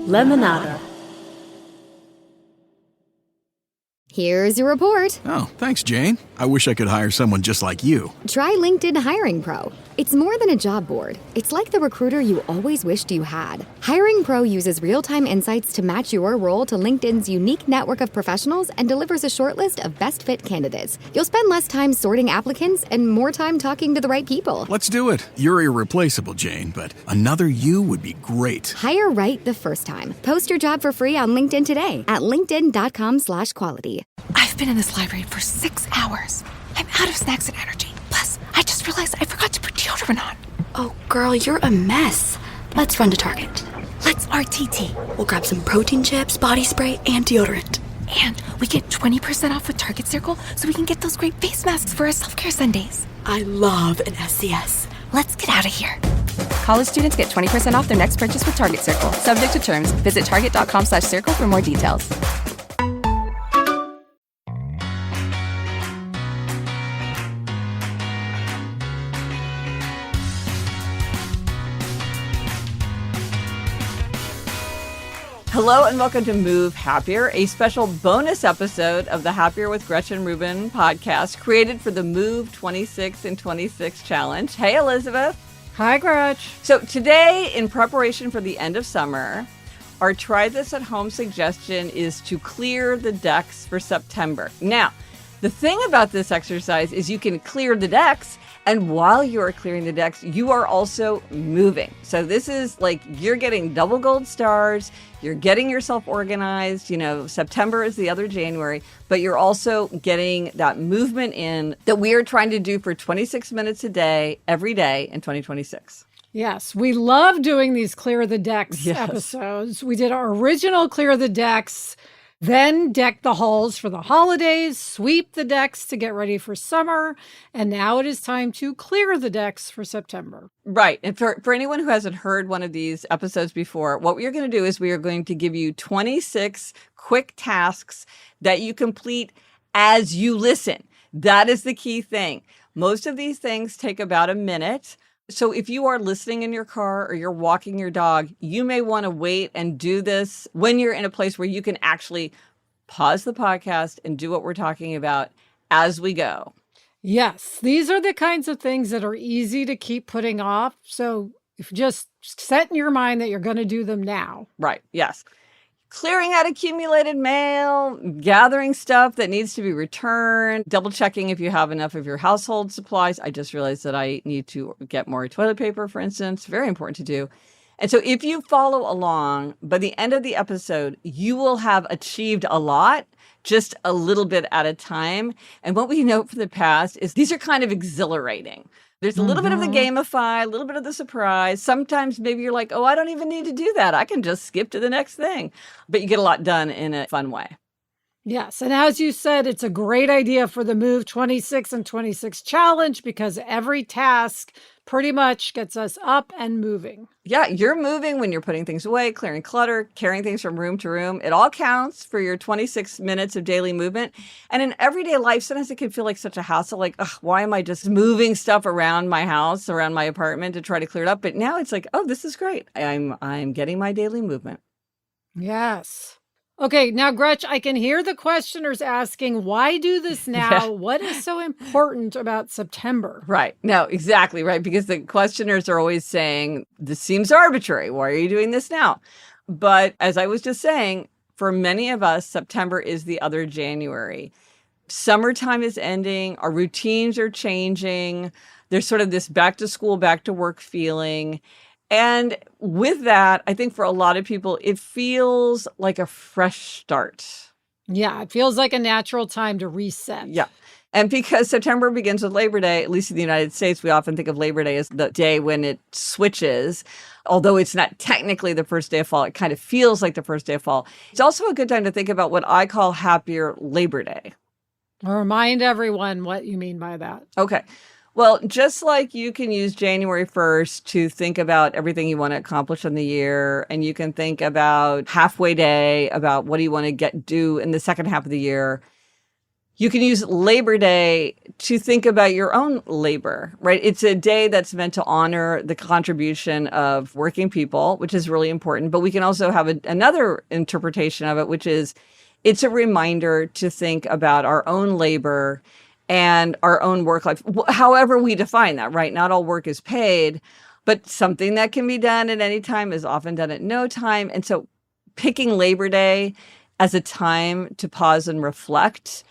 Lemonada. Here's your report. Oh, thanks, Jane. I wish I could hire someone just like you. Try LinkedIn Hiring Pro. It's more than a job board. It's like the recruiter you always wished you had. Hiring Pro uses real-time insights to match your role to LinkedIn's unique network of professionals and delivers a short list of best fit candidates. You'll spend less time sorting applicants and more time talking to the right people. Let's do it. You're irreplaceable, Jane, but another you would be great. Hire right the first time. Post your job for free on LinkedIn today at linkedin.com/quality. I've been in this library for 6 hours. I'm out of snacks and energy. Plus, I just realized I forgot to put deodorant on. Oh, girl, you're a mess. Let's run to Target. Let's RTT. We'll grab some protein chips, body spray, and deodorant. And we get 20% off with Target Circle so we can get those great face masks for our self-care Sundays. I love an SCS. Let's get out of here. College students get 20% off their next purchase with Target Circle. Subject to terms. Visit target.com/circle for more details. Hello and welcome to Move Happier, a special bonus episode of the Happier with Gretchen Rubin podcast created for the Move 26 and 26 challenge. Hey, Elizabeth. Hi, Gretch. So today, in preparation for the end of summer, our try this at home suggestion is to clear the decks for September. Now, the thing about this exercise is you can clear the decks, and while you are clearing the decks, you are also moving. So this is like you're getting double gold stars, you're getting yourself organized. You know, September is the other January, but you're also getting that movement in that we are trying to do for 26 minutes a day, every day in 2026. Yes, we love doing these Clear the Decks episodes. We did our original Clear the Decks, then deck the halls for the holidays, sweep the decks to get ready for summer, and now it is time to clear the decks for September. Right. And for anyone who hasn't heard one of these episodes before, what we are going to do is we are going to give you 26 quick tasks that you complete as you listen. That is the key thing. Most of these things take about a minute. So if you are listening in your car or you're walking your dog, you may want to wait and do this when you're in a place where you can actually pause the podcast and do what we're talking about as we go. Yes, these are the kinds of things that are easy to keep putting off. So if you just set in your mind that you're going to do them now. Right. Yes. Clearing out accumulated mail, gathering stuff that needs to be returned, double checking if you have enough of your household supplies. I just realized that I need to get more toilet paper, for instance. Very important to do. And so if you follow along, by the end of the episode, you will have achieved a lot, just a little bit at a time. And what we know from the past is these are kind of exhilarating. There's a little bit of the gamify, a little bit of the surprise. Sometimes maybe you're like, oh, I don't even need to do that. I can just skip to the next thing. But you get a lot done in a fun way. Yes. And as you said, it's a great idea for the Move 26 and 26 challenge because every task pretty much gets us up and moving. Yeah, you're moving when you're putting things away, clearing clutter, carrying things from room to room. It all counts for your 26 minutes of daily movement. And in everyday life, sometimes it can feel like such a hassle, like, ugh, why am I just moving stuff around my house, around my apartment to try to clear it up? But now it's like, oh, this is great. I'm getting my daily movement. Yes. Okay, now, Gretch, I can hear the questioners asking, why do this now? Yeah. What is so important about September? Right. No, exactly right. Because the questioners are always saying, this seems arbitrary. Why are you doing this now? But as I was just saying, for many of us, September is the other January. Summertime is ending. Our routines are changing. There's sort of this back to school, back to work feeling. And with that, I think for a lot of people, it feels like a fresh start. Yeah, it feels like a natural time to reset. Yeah. And because September begins with Labor Day, at least in the United States, we often think of Labor Day as the day when it switches. Although it's not technically the first day of fall, it kind of feels like the first day of fall. It's also a good time to think about what I call Happier Labor Day. I'll remind everyone what you mean by that. Okay. Well, just like you can use January 1st to think about everything you want to accomplish in the year, and you can think about halfway day, about what do you want to do in the second half of the year, You can use Labor Day to think about your own labor, right? It's a day that's meant to honor the contribution of working people, which is really important. But we can also have another interpretation of it, which is it's a reminder to think about our own labor and our own work life, however we define that, right? Not all work is paid, but something that can be done at any time is often done at no time. And so picking Labor Day as a time to pause and reflect,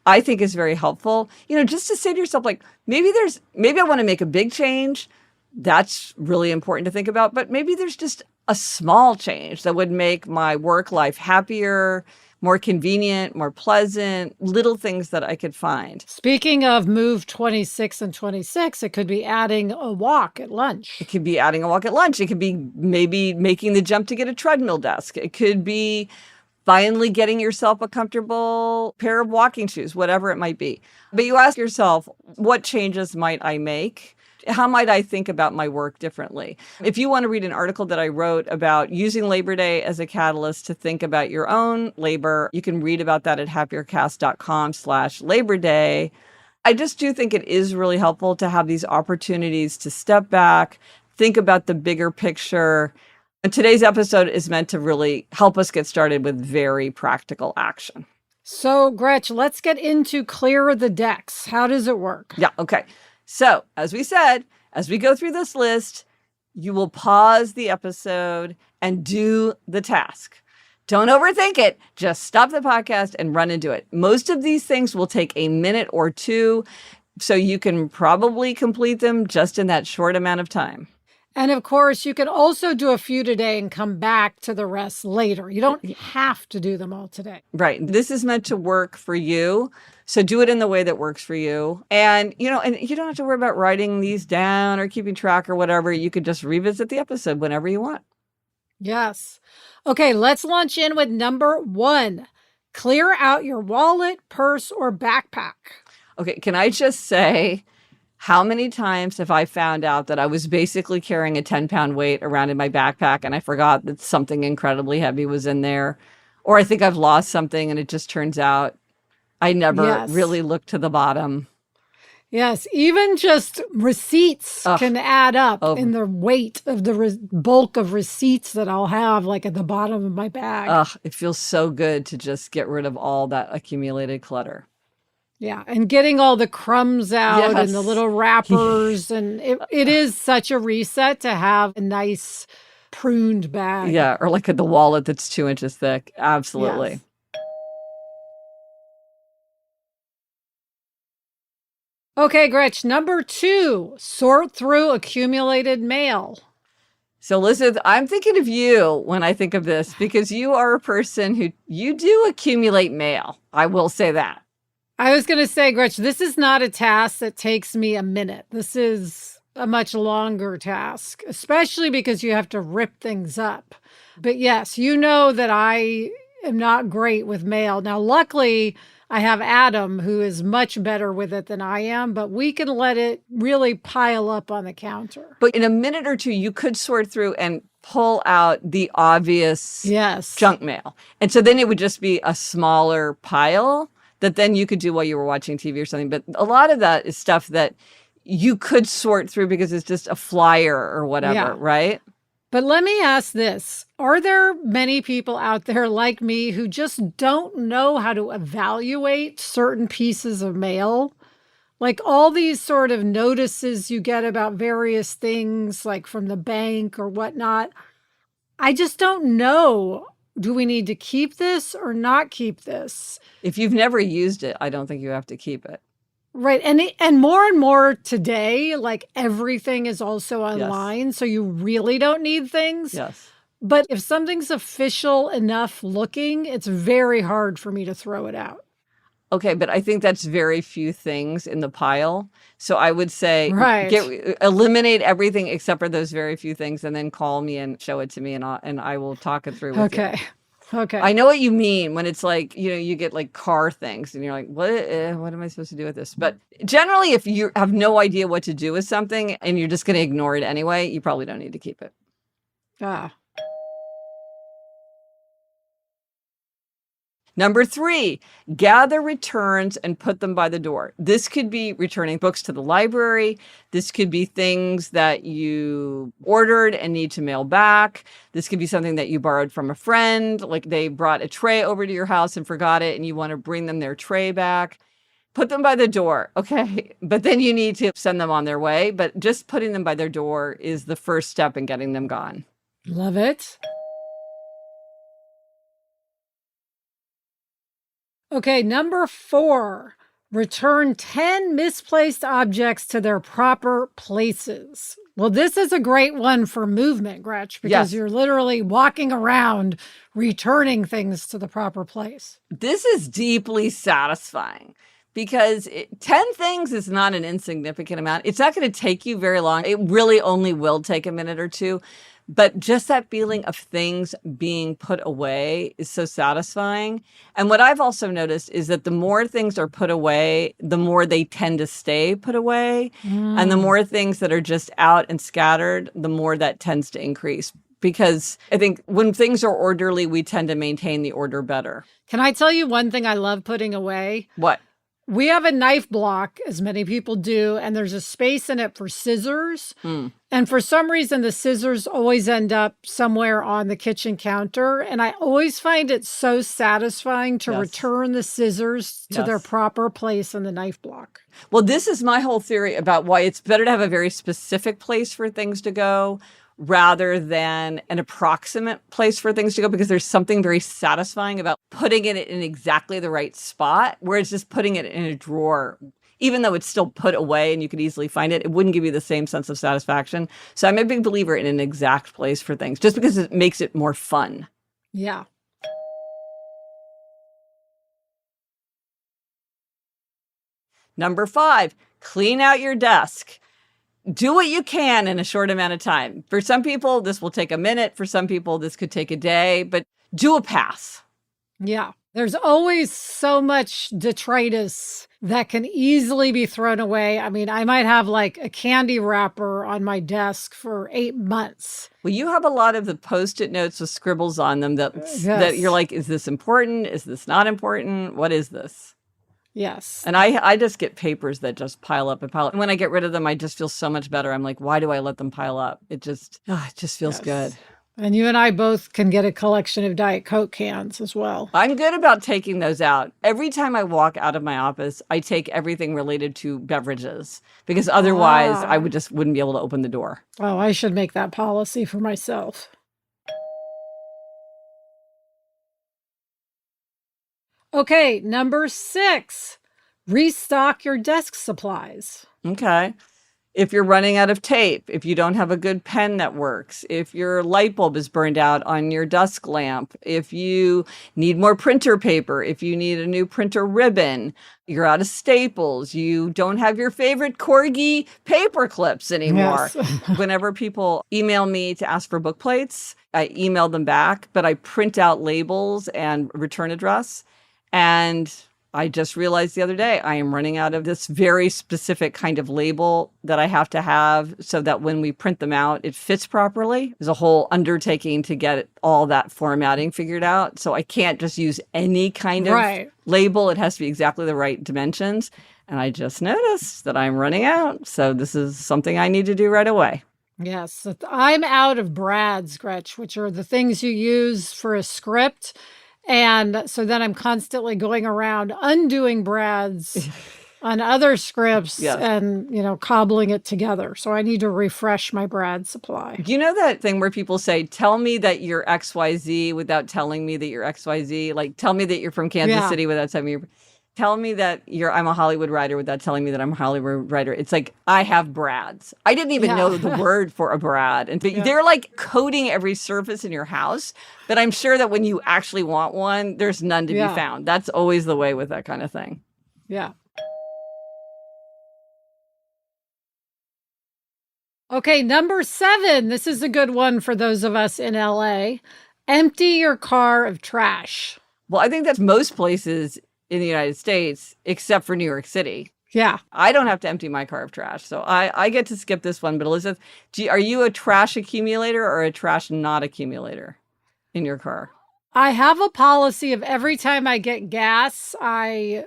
I think is very helpful. Just to say to yourself, like, maybe I want to make a big change. That's really important to think about. But maybe there's just a small change that would make my work life happier, more convenient, more pleasant, little things that I could find. Speaking of move 26 and 26, it could be adding a walk at lunch. It could be adding a walk at lunch. It could be maybe making the jump to get a treadmill desk. It could be finally getting yourself a comfortable pair of walking shoes, whatever it might be. But you ask yourself, what changes might I make? How might I think about my work differently? If you want to read an article that I wrote about using Labor Day as a catalyst to think about your own labor, you can read about that at happiercast.com/Labor Day. I just do think it is really helpful to have these opportunities to step back, think about the bigger picture. And today's episode is meant to really help us get started with very practical action. So, Gretch, let's get into clear the decks. How does it work? Yeah, okay. So, as we said, as we go through this list, you will pause the episode and do the task. Don't overthink it. Just stop the podcast and run and do it. Most of these things will take a minute or two, so you can probably complete them just in that short amount of time. And of course, you can also do a few today and come back to the rest later. You don't have to do them all today. Right. This is meant to work for you. So do it in the way that works for you. And you don't have to worry about writing these down or keeping track or whatever. You could just revisit the episode whenever you want. Yes. Okay, let's launch in with number 1. Clear out your wallet, purse, or backpack. Okay, can I just say, how many times have I found out that I was basically carrying a 10-pound weight around in my backpack and I forgot that something incredibly heavy was in there? Or I think I've lost something and it just turns out I never really looked to the bottom. Yes, even just receipts can add up in the weight of the bulk of receipts that I'll have like at the bottom of my bag. It feels so good to just get rid of all that accumulated clutter. Yeah, and getting all the crumbs out and the little wrappers. And it is such a reset to have a nice pruned bag. Yeah, or like the wallet that's 2 inches thick. Absolutely. Yes. Okay, Gretch, number 2, sort through accumulated mail. So Elizabeth, I'm thinking of you when I think of this because you are a person who you do accumulate mail. I will say that. I was going to say, Gretch, this is not a task that takes me a minute. This is a much longer task, especially because you have to rip things up. But yes, you know that I am not great with mail. Now, luckily, I have Adam, who is much better with it than I am, but we can let it really pile up on the counter. But in a minute or two, you could sort through and pull out the obvious junk mail. And so then it would just be a smaller pile that then you could do while you were watching TV or something. But a lot of that is stuff that you could sort through because it's just a flyer or whatever, right? But let me ask this. Are there many people out there like me who just don't know how to evaluate certain pieces of mail? Like all these sort of notices you get about various things, like from the bank or whatnot. I just don't know. Do we need to keep this or not keep this? If you've never used it, I don't think you have to keep it. Right. And more today, like everything is also online. So you really don't need things. Yes. But if something's official enough looking, it's very hard for me to throw it out. Okay, but I think that's very few things in the pile. So I would say eliminate everything except for those very few things and then call me and show it to me and I will talk it through with you. Okay. I know what you mean when it's like, you get like car things and you're like, what am I supposed to do with this? But generally, if you have no idea what to do with something and you're just going to ignore it anyway, you probably don't need to keep it. Number 3, gather returns and put them by the door. This could be returning books to the library. This could be things that you ordered and need to mail back. This could be something that you borrowed from a friend, like they brought a tray over to your house and forgot it and you want to bring them their tray back. Put them by the door, okay? But then you need to send them on their way. But just putting them by their door is the first step in getting them gone. Love it. Okay, number 4, return 10 misplaced objects to their proper places. Well, this is a great one for movement, Gretch, because you're literally walking around returning things to the proper place. This is deeply satisfying because 10 things is not an insignificant amount. It's not going to take you very long. It really only will take a minute or two. But just that feeling of things being put away is so satisfying. And what I've also noticed is that the more things are put away, the more they tend to stay put away. And the more things that are just out and scattered, the more that tends to increase. Because I think when things are orderly, we tend to maintain the order better. Can I tell you one thing I love putting away? What? We have a knife block, as many people do, and there's a space in it for scissors. And for some reason, the scissors always end up somewhere on the kitchen counter. And I always find it so satisfying to return the scissors to their proper place in the knife block. Well, this is my whole theory about why it's better to have a very specific place for things to go rather than an approximate place for things to go, because there's something very satisfying about putting it in exactly the right spot, whereas just putting it in a drawer, even though it's still put away and you could easily find it, it wouldn't give you the same sense of satisfaction. So I'm a big believer in an exact place for things, just because it makes it more fun. Yeah. Number 5, clean out your desk. Do what you can in a short amount of time. For some people, this will take a minute. For some people, this could take a day, but do a pass. Yeah. There's always so much detritus that can easily be thrown away. I mean, I might have like a candy wrapper on my desk for 8 months. Well, you have a lot of the Post-it notes with scribbles on them that you're like, is this important? Is this not important? What is this? Yes. And I just get papers that just pile up and pile up. And when I get rid of them, I just feel so much better. I'm like, why do I let them pile up? It just feels good. And you and I both can get a collection of Diet Coke cans as well. I'm good about taking those out. Every time I walk out of my office, I take everything related to beverages, because otherwise I wouldn't be able to open the door. Oh, I should make that policy for myself. Okay, number 6, restock your desk supplies. Okay. If you're running out of tape, if you don't have a good pen that works, if your light bulb is burned out on your desk lamp, if you need more printer paper, if you need a new printer ribbon, you're out of staples, you don't have your favorite corgi paper clips anymore. Yes. Whenever people email me to ask for book plates, I email them back, but I print out labels and return address. And I just realized the other day I am running out of this very specific kind of label that I have to have so that when we print them out, it fits properly. There's a whole undertaking to get all that formatting figured out. So I can't just use any kind of label. It has to be exactly the right dimensions. And I just noticed that I'm running out. So this is something I need to do right away. Yes. I'm out of brads, Gretch, which are the things you use for a script. And so then I'm constantly going around undoing brads on other scripts and, cobbling it together. So I need to refresh my brad supply. You know that thing where people say, tell me that you're XYZ without telling me that you're XYZ? Like, tell me that you're from Kansas City without telling me tell me that I'm a Hollywood writer without telling me that I'm a Hollywood writer. It's like, I have brads. I didn't even know the word for a brad. And they're like coating every surface in your house. But I'm sure that when you actually want one, there's none to be found. That's always the way with that kind of thing. Yeah. Okay, number 7. This is a good one for those of us in LA. Empty your car of trash. Well, I think that's most places in the United States, except for New York City. Yeah. I don't have to empty my car of trash. So I get to skip this one. But Elizabeth, are you a trash accumulator or a trash not accumulator in your car? I have a policy of every time I get gas, I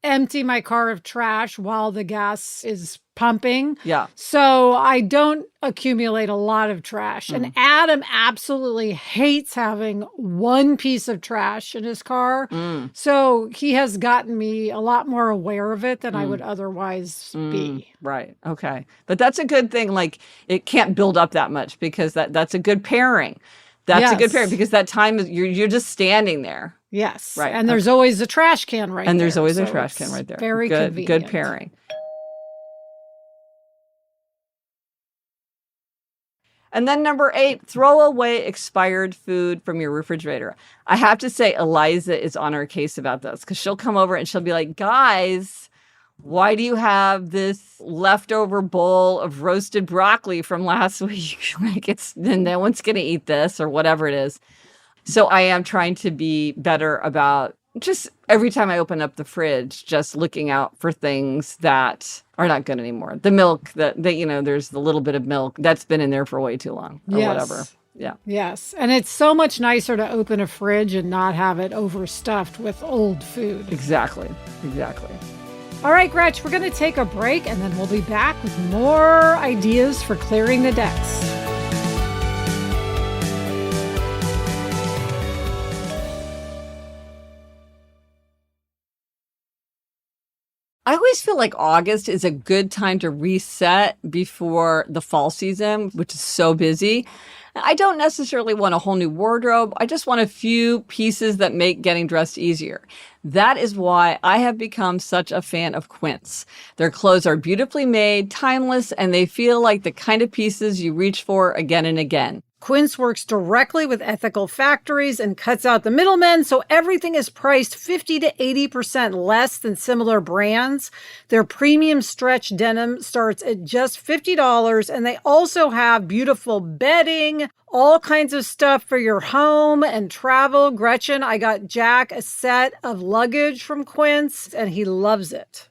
empty my car of trash while the gas is pumping. Yeah. So I don't accumulate a lot of trash. And Adam absolutely hates having one piece of trash in his car. So he has gotten me a lot more aware of it than I would otherwise be. Right. Okay. But that's a good thing. Like, it can't build up that much because that's a good pairing. That's a good pairing because that time you're just standing there. Yes. Right. And there's always a trash can right there. And there's always a so trash it's can right there. Very good, convenient. Good pairing. And then number 8, throw away expired food from your refrigerator. I have to say, Eliza is on her case about this because she'll come over and she'll be like, guys, why do you have this leftover bowl of roasted broccoli from last week? Like, no one's going to eat this or whatever it is. So I am trying to be better about just every time I open up the fridge, just looking out for things that are not good anymore. The milk that there's the little bit of milk that's been in there for way too long or whatever. Yeah. Yes. And it's so much nicer to open a fridge and not have it overstuffed with old food. Exactly. All right, Gretch, we're going to take a break and then we'll be back with more ideas for clearing the decks. I always feel like August is a good time to reset before the fall season, which is so busy. I don't necessarily want a whole new wardrobe. I just want a few pieces that make getting dressed easier. That is why I have become such a fan of Quince. Their clothes are beautifully made, timeless, and they feel like the kind of pieces you reach for again and again. Quince works directly with ethical factories and cuts out the middlemen, so everything is priced 50 to 80% less than similar brands. Their premium stretch denim starts at just $50, and they also have beautiful bedding, all kinds of stuff for your home and travel. Gretchen, I got Jack a set of luggage from Quince, and he loves it.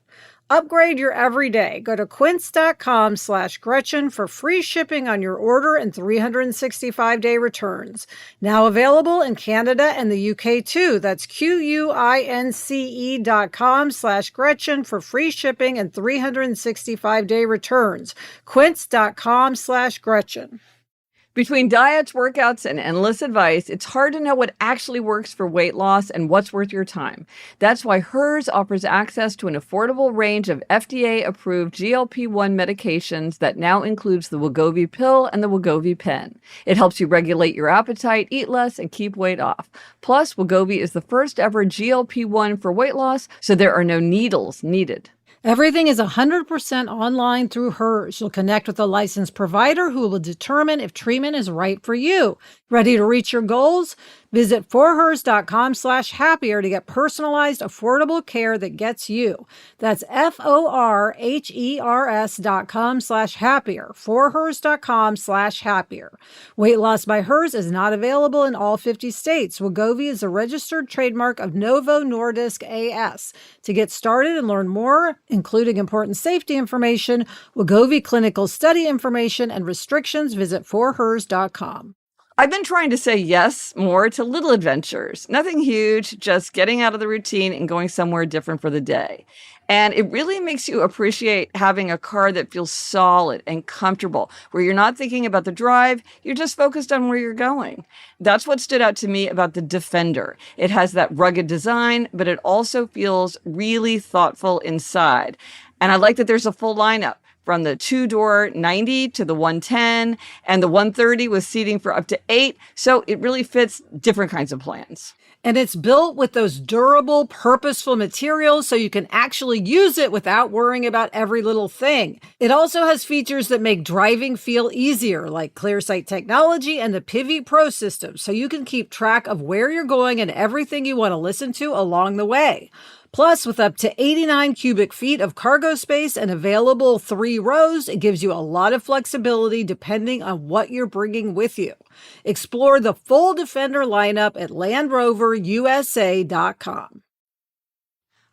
Upgrade your everyday. Go to quince.com/Gretchen for free shipping on your order and 365-day returns. Now available in Canada and the UK too. That's QUINCE.com/Gretchen for free shipping and 365-day returns. Quince.com/Gretchen. Between diets, workouts, and endless advice, it's hard to know what actually works for weight loss and what's worth your time. That's why Hers offers access to an affordable range of FDA-approved GLP-1 medications that now includes the Wegovy pill and the Wegovy pen. It helps you regulate your appetite, eat less, and keep weight off. Plus, Wegovy is the first ever GLP-1 for weight loss, so there are no needles needed. Everything is 100% online through Hers. You'll connect with a licensed provider who will determine if treatment is right for you. Ready to reach your goals? Visit forhers.com/happier to get personalized, affordable care that gets you. That's FORHERS.com/happier. Forhers.com/happier. Weight loss by Hers is not available in all 50 states. Wegovy is a registered trademark of Novo Nordisk AS. To get started and learn more, including important safety information, Wegovy clinical study information, and restrictions, visit forhers.com. I've been trying to say yes more to little adventures. Nothing huge, just getting out of the routine and going somewhere different for the day. And it really makes you appreciate having a car that feels solid and comfortable, where you're not thinking about the drive, you're just focused on where you're going. That's what stood out to me about the Defender. It has that rugged design, but it also feels really thoughtful inside. And I like that there's a full lineup, from the 2-door 90 to the 110 and the 130 with seating for up to 8. So it really fits different kinds of plans. And it's built with those durable, purposeful materials so you can actually use it without worrying about every little thing. It also has features that make driving feel easier, like ClearSight technology and the Pivi Pro system, so you can keep track of where you're going and everything you want to listen to along the way. Plus, with up to 89 cubic feet of cargo space and available 3 rows, it gives you a lot of flexibility depending on what you're bringing with you. Explore the full Defender lineup at LandRoverUSA.com.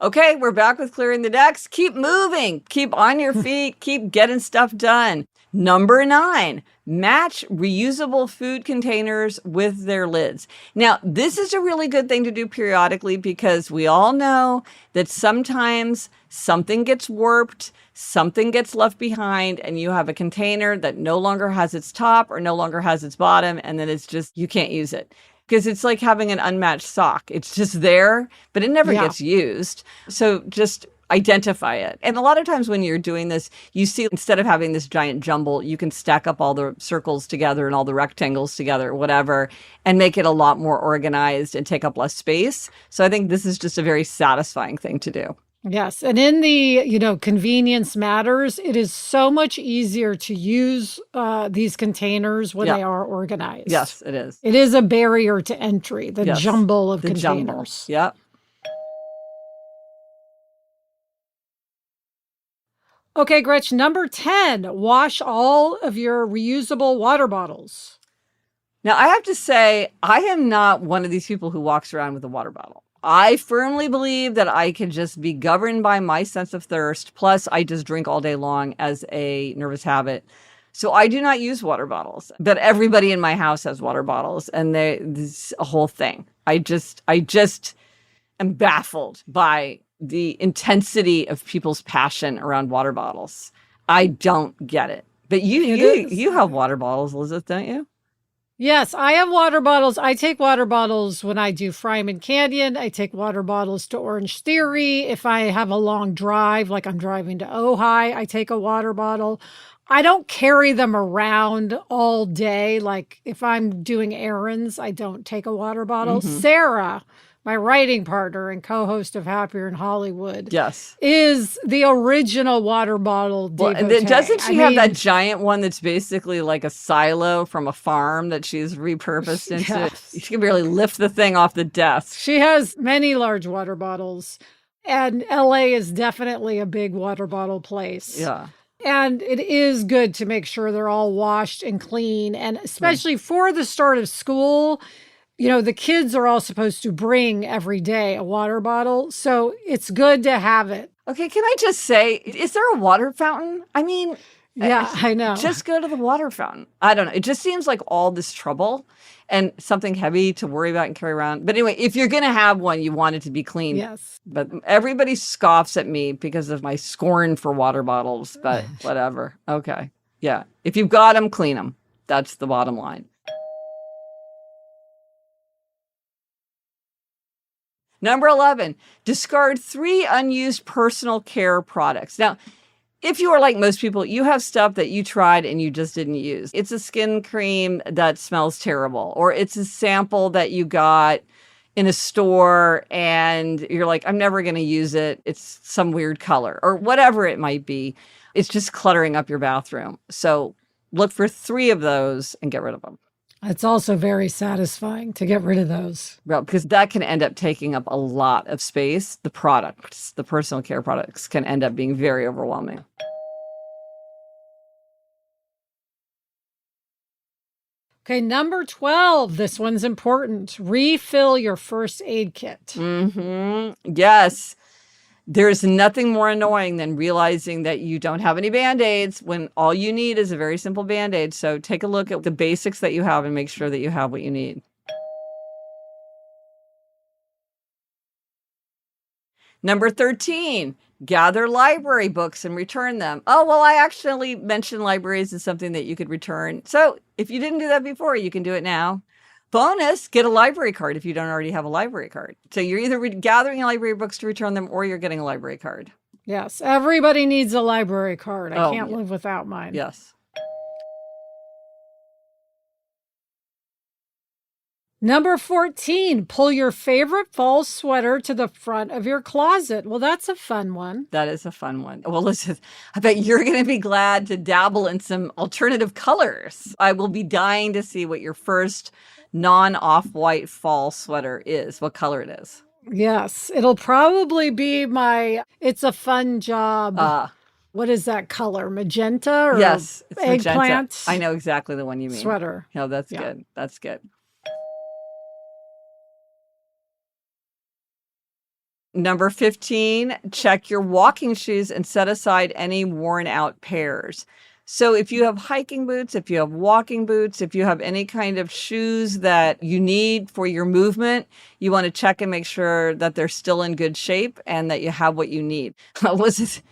Okay, we're back with Clearing the Decks. Keep moving. Keep on your feet. Keep getting stuff done. Number 9, match reusable food containers with their lids. Now, this is a really good thing to do periodically because we all know that sometimes something gets warped, something gets left behind, and you have a container that no longer has its top or no longer has its bottom, and then it's just, you can't use it. Because it's like having an unmatched sock. It's just there, but it never gets used. So just identify it. And a lot of times when you're doing this, you see instead of having this giant jumble, you can stack up all the circles together and all the rectangles together, whatever, and make it a lot more organized and take up less space. So I think this is just a very satisfying thing to do. Yes. And in the, convenience matters, it is so much easier to use these containers when they are organized. Yes, it is. It is a barrier to entry, the jumble of containers. Yep. Okay, Gretch, number 10, wash all of your reusable water bottles. Now, I have to say, I am not one of these people who walks around with a water bottle. I firmly believe that I can just be governed by my sense of thirst. Plus, I just drink all day long as a nervous habit. So I do not use water bottles, but everybody in my house has water bottles, and this is a whole thing. I just am baffled by the intensity of people's passion around water bottles. I don't get it. But you have water bottles, Elizabeth, don't you? Yes, I have water bottles. I take water bottles when I do Fryman Canyon. I take water bottles to Orange Theory. If I have a long drive, like I'm driving to Ojai, I take a water bottle. I don't carry them around all day. Like if I'm doing errands, I don't take a water bottle. Sarah, my writing partner and co-host of Happier in Hollywood, is the original water bottle devotee. And then doesn't she have that giant one that's basically like a silo from a farm that she's repurposed into? She can barely lift the thing off the desk. She has many large water bottles, and LA is definitely a big water bottle place. Yeah. And it is good to make sure they're all washed and clean, and especially for the start of school. The kids are all supposed to bring every day a water bottle, so it's good to have it. Okay, can I just say, is there a water fountain? I mean, I know. Just go to the water fountain. I don't know. It just seems like all this trouble and something heavy to worry about and carry around. But anyway, if you're going to have one, you want it to be clean. Yes. But everybody scoffs at me because of my scorn for water bottles, but whatever. Okay. Yeah. If you've got them, clean them. That's the bottom line. Number 11, discard 3 unused personal care products. Now, if you are like most people, you have stuff that you tried and you just didn't use. It's a skin cream that smells terrible, or it's a sample that you got in a store and you're like, I'm never going to use it. It's some weird color or whatever it might be. It's just cluttering up your bathroom. So look for 3 of those and get rid of them. It's also very satisfying to get rid of those. Well, because that can end up taking up a lot of space. The products, the personal care products, can end up being very overwhelming. Okay, number 12. This one's important. Refill your first aid kit. Yes. There's nothing more annoying than realizing that you don't have any Band-Aids when all you need is a very simple Band-Aid. So take a look at the basics that you have and make sure that you have what you need. Number 13, gather library books and return them. Oh, well, I actually mentioned libraries as something that you could return. So if you didn't do that before, you can do it now. Bonus, get a library card if you don't already have a library card. So you're either gathering library books to return them or you're getting a library card. Yes, everybody needs a library card. I can't live without mine. Yes. Number 14, pull your favorite fall sweater to the front of your closet. Well, that's a fun one. That is a fun one. Well, listen, I bet you're going to be glad to dabble in some alternative colors. I will be dying to see what your first non-off-white fall sweater is, what color it is. Yes, it'll probably be my It's a Fun Job. What is that color? Magenta or yes, it's eggplant? Magenta. I know exactly the one you mean. Sweater. No, that's good. That's good. Number 15, check your walking shoes and set aside any worn out pairs. So if you have hiking boots, if you have walking boots, if you have any kind of shoes that you need for your movement, you want to check and make sure that they're still in good shape and that you have what you need.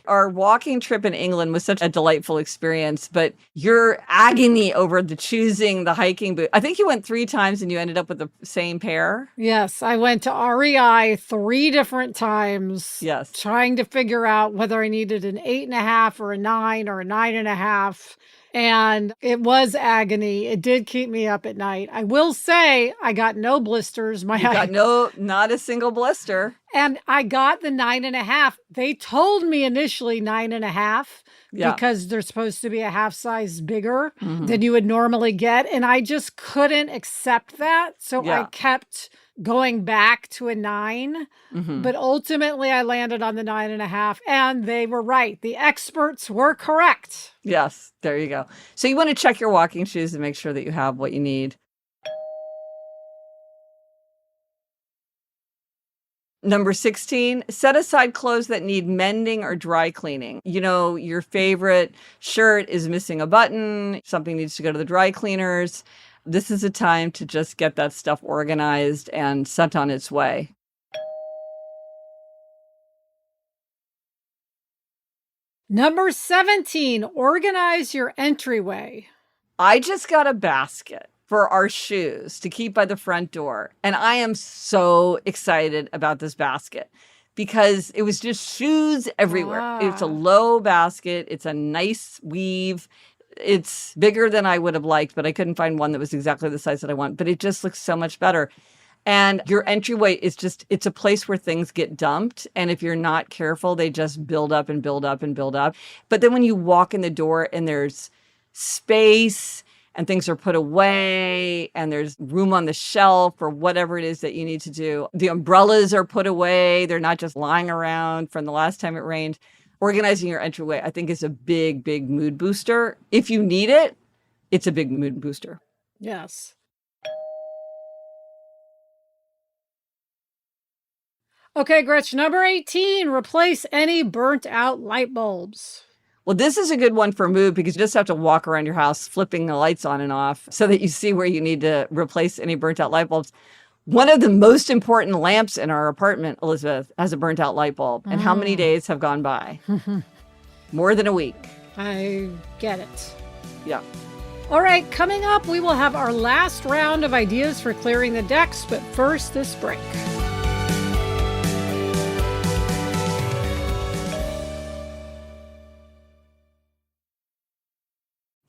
Our walking trip in England was such a delightful experience, but your agony over choosing the hiking boot. I think you went 3 times and you ended up with the same pair. Yes, I went to REI 3 different times. Yes. Trying to figure out whether I needed an 8.5 or a 9 or a 9.5. And it was agony. It did keep me up at night. I will say I got no blisters. Not a single blister. And I got the 9.5. They told me initially 9.5 because they're supposed to be a half size bigger than you would normally get. And I just couldn't accept that. So I kept going back to a 9. But ultimately I landed on the 9.5 and they were right. The experts were correct. Yes, there you go. So you want to check your walking shoes and make sure that you have what you need. Number 16, set aside clothes that need mending or dry cleaning. You know, your favorite shirt is missing a button, something needs to go to the dry cleaners. This is a time to just get that stuff organized and sent on its way. Number 17, organize your entryway. I just got a basket for our shoes to keep by the front door. And I am so excited about this basket because it was just shoes everywhere. It's a low basket. It's a nice weave. It's bigger than I would have liked, but I couldn't find one that was exactly the size that I want. But it just looks so much better. And your entryway is it's a place where things get dumped. And if you're not careful, they just build up and build up and build up. But then when you walk in the door and there's space and things are put away and there's room on the shelf or whatever it is that you need to do, the umbrellas are put away. They're not just lying around from the last time it rained. Organizing your entryway, I think, is a big, big mood booster. If you need it, it's a big mood booster. Yes. Okay, Gretchen, number 18, replace any burnt out light bulbs. Well, this is a good one for mood because you just have to walk around your house flipping the lights on and off so that you see where you need to replace any burnt out light bulbs. One of the most important lamps in our apartment, Elizabeth, has a burnt out light bulb. And how many days have gone by? More than a week. I get it. Yeah. All right, coming up, we will have our last round of ideas for clearing the decks. But first, this break.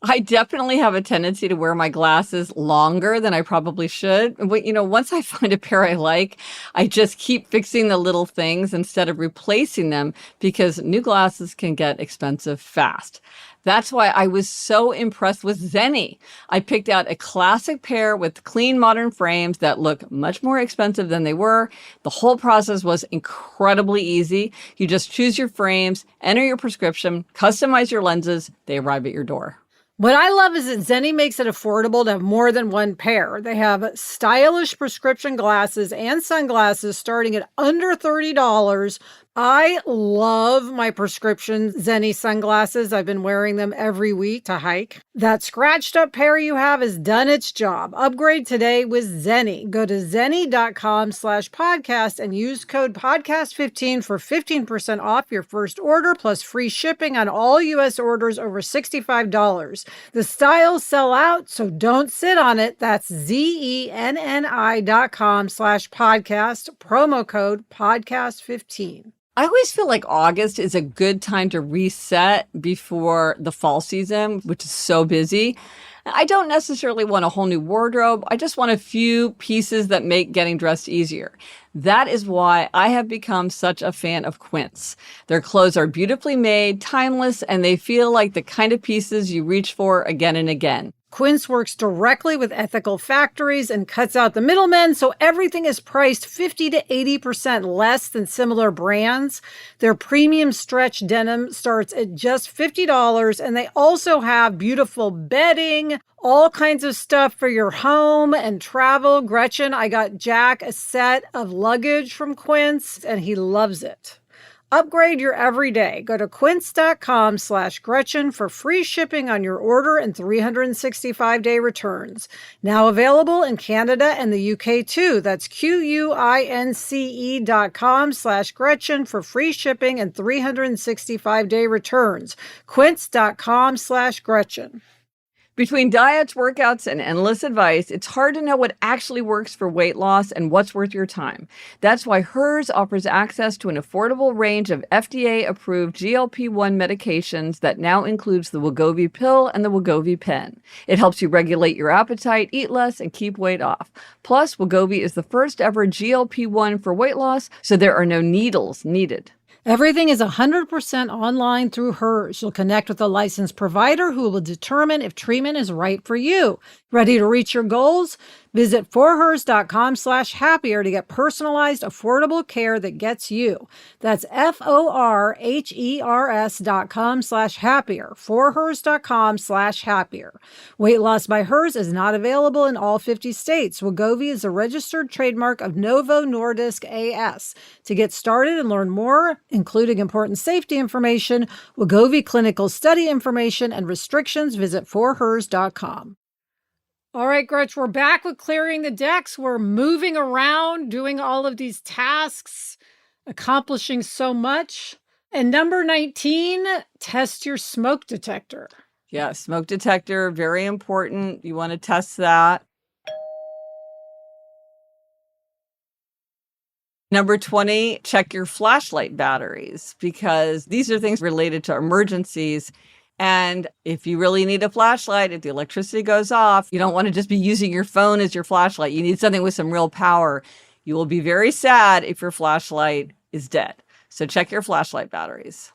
I definitely have a tendency to wear my glasses longer than I probably should. But, once I find a pair I like, I just keep fixing the little things instead of replacing them because new glasses can get expensive fast. That's why I was so impressed with Zenni. I picked out a classic pair with clean modern frames that look much more expensive than they were. The whole process was incredibly easy. You just choose your frames, enter your prescription, customize your lenses. They arrive at your door. What I love is that Zenni makes it affordable to have more than one pair. They have stylish prescription glasses and sunglasses starting at under $30. I love my prescription Zenni sunglasses. I've been wearing them every week to hike. That scratched up pair you have has done its job. Upgrade today with Zenni. Go to zenni.com/podcast and use code podcast15 for 15% off your first order plus free shipping on all U.S. orders over $65. The styles sell out, so don't sit on it. That's zenni.com/podcast, promo code podcast15. I always feel like August is a good time to reset before the fall season, which is so busy. I don't necessarily want a whole new wardrobe. I just want a few pieces that make getting dressed easier. That is why I have become such a fan of Quince. Their clothes are beautifully made, timeless, and they feel like the kind of pieces you reach for again and again. Quince works directly with ethical factories and cuts out the middlemen, so everything is priced 50 to 80% less than similar brands. Their premium stretch denim starts at just $50, and they also have beautiful bedding, all kinds of stuff for your home and travel. Gretchen, I got Jack a set of luggage from Quince, and he loves it. Upgrade your everyday. Go to quince.com/Gretchen for free shipping on your order and 365-day returns. Now available in Canada and the UK too. That's QUINCE.com/Gretchen for free shipping and 365-day returns. Quince.com/Gretchen. Between diets, workouts, and endless advice, it's hard to know what actually works for weight loss and what's worth your time. That's why Hers offers access to an affordable range of FDA-approved GLP-1 medications that now includes the Wegovy pill and the Wegovy pen. It helps you regulate your appetite, eat less, and keep weight off. Plus, Wegovy is the first ever GLP-1 for weight loss, so there are no needles needed. Everything is 100% online through Hers. You'll connect with a licensed provider who will determine if treatment is right for you. Ready to reach your goals? Visit forhers.com/happier to get personalized, affordable care that gets you. That's FORHERS.com/happier. Forhers.com/happier. Weight loss by Hers is not available in all 50 states. Wegovy is a registered trademark of Novo Nordisk AS. To get started and learn more, including important safety information, Wegovy clinical study information, and restrictions, visit forhers.com. All right, Gretch, we're back with clearing the decks. We're moving around, doing all of these tasks, accomplishing so much. And number 19, test your smoke detector. Yeah, smoke detector, very important. You want to test that. Number 20, check your flashlight batteries, because these are things related to emergencies. And if you really need a flashlight, if the electricity goes off, you don't want to just be using your phone as your flashlight. You need something with some real power. You will be very sad if your flashlight is dead. So check your flashlight batteries.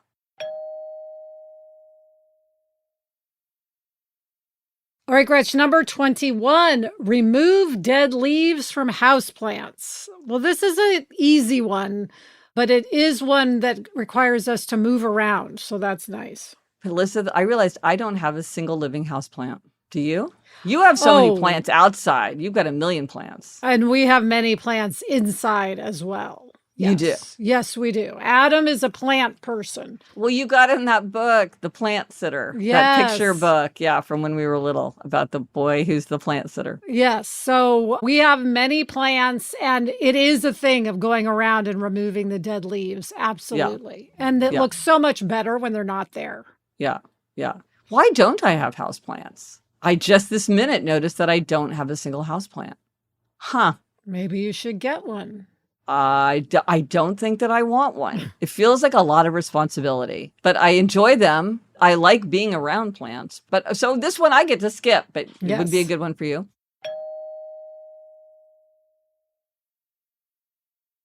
All right, Gretch, number 21, remove dead leaves from houseplants. Well, this is an easy one, but it is one that requires us to move around. So that's nice. Alyssa, I realized I don't have a single living house plant. Do you? You have so many plants outside. You've got a million plants. And we have many plants inside as well. You do? Yes, we do. Adam is a plant person. Well, you got in that book, The Plant Sitter. Yes. That picture book, yeah, from when we were little, about the boy who's the plant sitter. Yes. So we have many plants, and it is a thing of going around and removing the dead leaves. Absolutely. Yeah. And it looks so much better when they're not there. Yeah. Yeah. Why don't I have houseplants? I just this minute noticed that I don't have a single houseplant. Huh. Maybe you should get one. I don't think that I want one. It feels like a lot of responsibility, but I enjoy them. I like being around plants. But so this one I get to skip, but it would be a good one for you.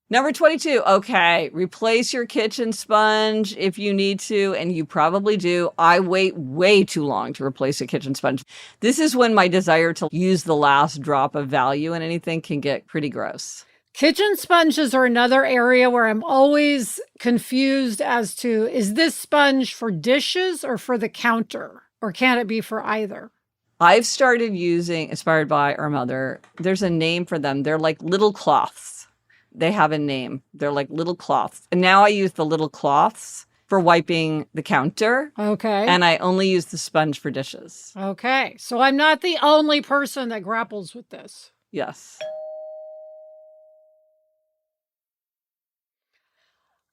Number 22. Okay. Replace your kitchen sponge if you need to, and you probably do. I wait way too long to replace a kitchen sponge. This is when my desire to use the last drop of value in anything can get pretty gross. Kitchen sponges are another area where I'm always confused as to, is this sponge for dishes or for the counter? Or can it be for either? I've started using, inspired by our mother, there's a name for them. They're like little cloths. They have a name. They're like little cloths. And now I use the little cloths for wiping the counter. Okay. And I only use the sponge for dishes. Okay. So I'm not the only person that grapples with this. Yes.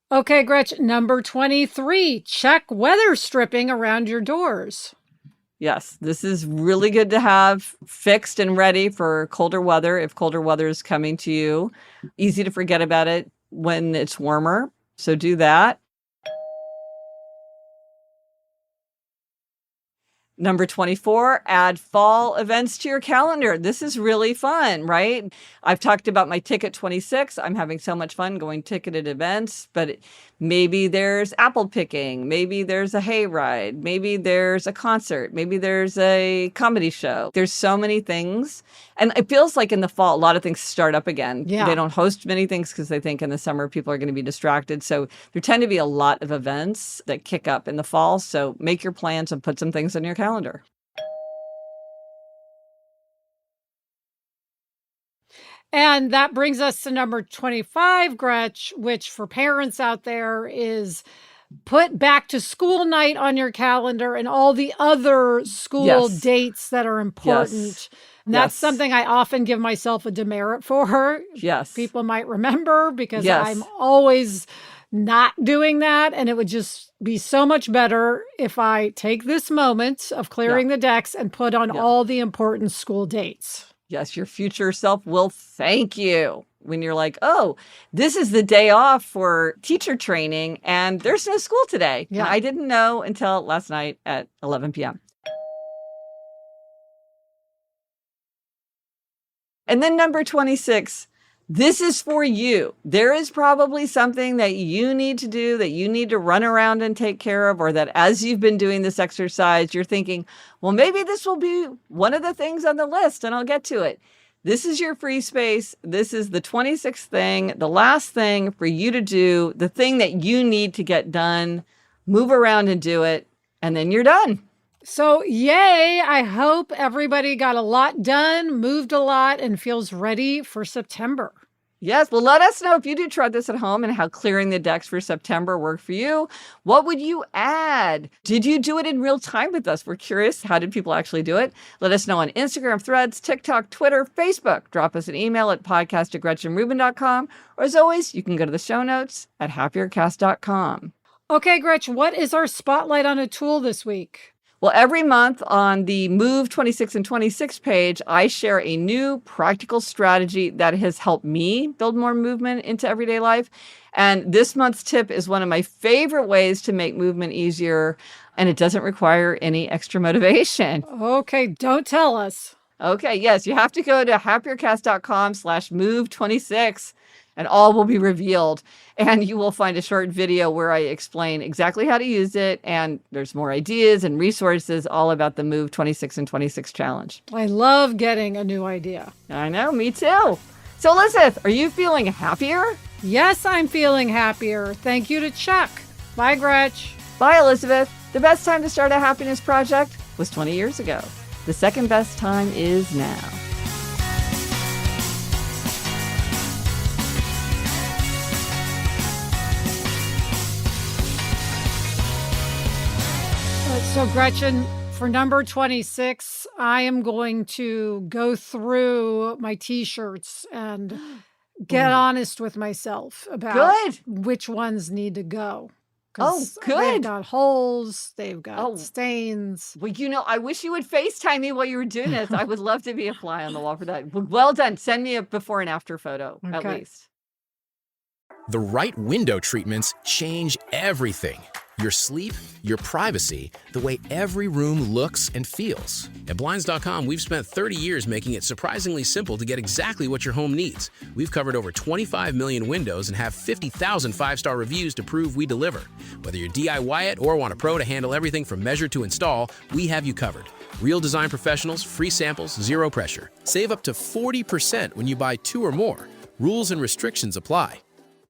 Okay, Gretchen, number 23, check weather stripping around your doors. Yes, this is really good to have fixed and ready for colder weather, if colder weather is coming to you. Easy to forget about it when it's warmer, so do that. Number 24, add fall events to your calendar. This is really fun, right? I've talked about my Ticket 26. I'm having so much fun going ticketed events, but maybe there's apple picking. Maybe there's a hayride. Maybe there's a concert. Maybe there's a comedy show. There's so many things. And it feels like in the fall, a lot of things start up again. Yeah. They don't host many things because they think in the summer people are going to be distracted. So there tend to be a lot of events that kick up in the fall. So make your plans and put some things on your calendar. And that brings us to number 25, Gretch, which for parents out there is put back to school night on your calendar and all the other school Yes. dates that are important. Yes. And that's Yes. something I often give myself a demerit for. Yes. People might remember because Yes. I'm always not doing that. And it would just be so much better if I take this moment of clearing the decks and put on all the important school dates. Yes, your future self will thank you when you're like, oh, this is the day off for teacher training and there's no school today. Yeah. And I didn't know until last night at 11 p.m. And then number 26, this is for you. There is probably something that you need to do, that you need to run around and take care of, or that as you've been doing this exercise, you're thinking, well, maybe this will be one of the things on the list and I'll get to it. This is your free space. This is the 26th thing, the last thing for you to do, the thing that you need to get done. Move around and do it, and then you're done. So, yay. I hope everybody got a lot done, moved a lot, and feels ready for September. Yes. Well, let us know if you do try this at home and how clearing the decks for September worked for you. What would you add? Did you do it in real time with us? We're curious. How did people actually do it? Let us know on Instagram, Threads, TikTok, Twitter, Facebook. Drop us an email at podcast@GretchenRubin.com. Or as always, you can go to the show notes at happiercast.com. Okay, Gretch, what is our spotlight on a tool this week? Well, every month on the Move 26 and 26 page, I share a new practical strategy that has helped me build more movement into everyday life. And this month's tip is one of my favorite ways to make movement easier, and it doesn't require any extra motivation. Okay, don't tell us. Okay, yes, you have to go to happiercast.com/move26 and all will be revealed. And you will find a short video where I explain exactly how to use it. And there's more ideas and resources all about the Move 26 and 26 challenge. I love getting a new idea. I know, me too. So Elizabeth, are you feeling happier? Yes, I'm feeling happier. Thank you to Chuck. Bye, Gretch. Bye, Elizabeth. The best time to start a happiness project was 20 years ago. The second best time is now. So, Gretchen, for number 26, I am going to go through my t-shirts and get honest with myself about which ones need to go. Oh, good. They've got holes, they've got stains. Well, you know, I wish you would FaceTime me while you were doing this. I would love to be a fly on the wall for that. Well done. Send me a before and after photo, at least. The right window treatments change everything. Your sleep, your privacy, the way every room looks and feels. At Blinds.com, we've spent 30 years making it surprisingly simple to get exactly what your home needs. We've covered over 25 million windows and have 50,000 five-star reviews to prove we deliver. Whether you DIY it or want a pro to handle everything from measure to install, we have you covered. Real design professionals, free samples, zero pressure. Save up to 40% when you buy 2 or more. Rules and restrictions apply.